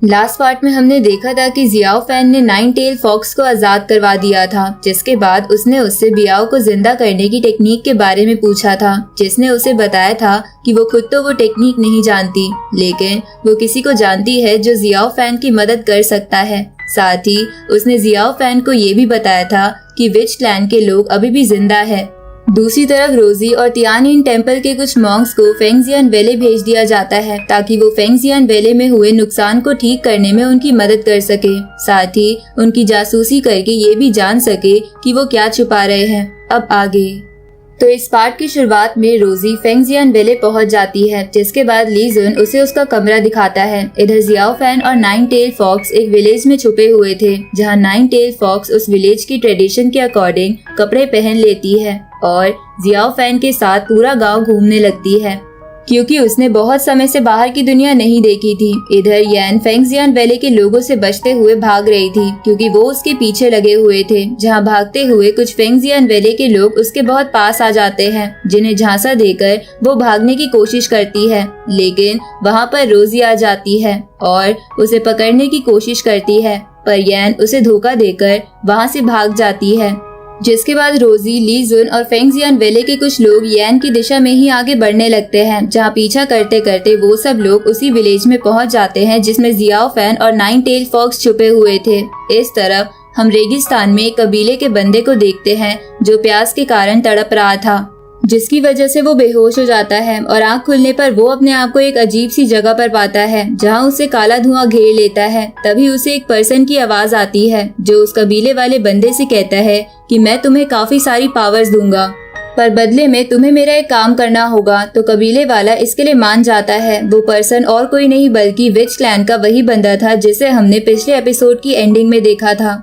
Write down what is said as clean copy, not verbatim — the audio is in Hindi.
लास्ट पार्ट में हमने देखा था कि जियाओ फैन ने नाइन टेल फॉक्स को आजाद करवा दिया था, जिसके बाद उसने उससे बियाओ को जिंदा करने की टेक्निक के बारे में पूछा था, जिसने उसे बताया था कि वो खुद तो वो टेक्निक नहीं जानती, लेकिन वो किसी को जानती है जो जियाओ फैन की मदद कर सकता है। साथ ही उसने जियाओ फैन को ये भी बताया था कि विच क्लैन के लोग अभी भी जिंदा है। दूसरी तरफ रोजी और तियानिन टेम्पल के कुछ मॉन्क्स को फेंगजियान वैली भेज दिया जाता है ताकि वो फेंगजियान वैली में हुए नुकसान को ठीक करने में उनकी मदद कर सके, साथ ही उनकी जासूसी करके ये भी जान सके कि वो क्या छुपा रहे हैं। अब आगे तो इस पार्ट की शुरुआत में रोजी फेंगजियान वैली पहुंच जाती है, जिसके बाद ली जुन उसे उसका कमरा दिखाता है। इधर जियाओ फैन और नाइन टेल फॉक्स एक विलेज में छुपे हुए थे, जहां नाइन टेल फॉक्स उस विलेज की ट्रेडिशन के अकॉर्डिंग कपड़े पहन लेती है और जियाओ फैन के साथ पूरा गांव घूमने लगती है, क्योंकि उसने बहुत समय से बाहर की दुनिया नहीं देखी थी। इधर यैन फेंगजियान वैली के लोगों से बचते हुए भाग रही थी, क्योंकि वो उसके पीछे लगे हुए थे। जहां भागते हुए कुछ फेंगजियान वैली के लोग उसके बहुत पास आ जाते हैं, जिन्हें झांसा देकर वो भागने की कोशिश करती है, लेकिन वहां पर रोजी आ जाती है और उसे पकड़ने की कोशिश करती है, पर यैन उसे धोखा देकर वहां से भाग जाती है। जिसके बाद रोजी, ली जुन और फेंगजियान वैली के कुछ लोग यैन की दिशा में ही आगे बढ़ने लगते हैं, जहां पीछा करते करते वो सब लोग उसी विलेज में पहुंच जाते हैं जिसमें जियाओ फैन और नाइन टेल फॉक्स छुपे हुए थे। इस तरफ हम रेगिस्तान में एक कबीले के बंदे को देखते हैं जो प्यास के कारण तड़प रहा था, जिसकी वजह से वो बेहोश हो जाता है और आंख खुलने पर वो अपने आप को एक अजीब सी जगह पर पाता है, जहां उसे काला धुआं घेर लेता है। तभी उसे एक पर्सन की आवाज आती है जो उस कबीले वाले बंदे से कहता है कि मैं तुम्हें काफी सारी पावर्स दूंगा, पर बदले में तुम्हें मेरा एक काम करना होगा। तो कबीले वाला इसके लिए मान जाता है। वो पर्सन और कोई नहीं बल्कि विच क्लैन का वही बंदा था जिसे हमने पिछले एपिसोड की एंडिंग में देखा था।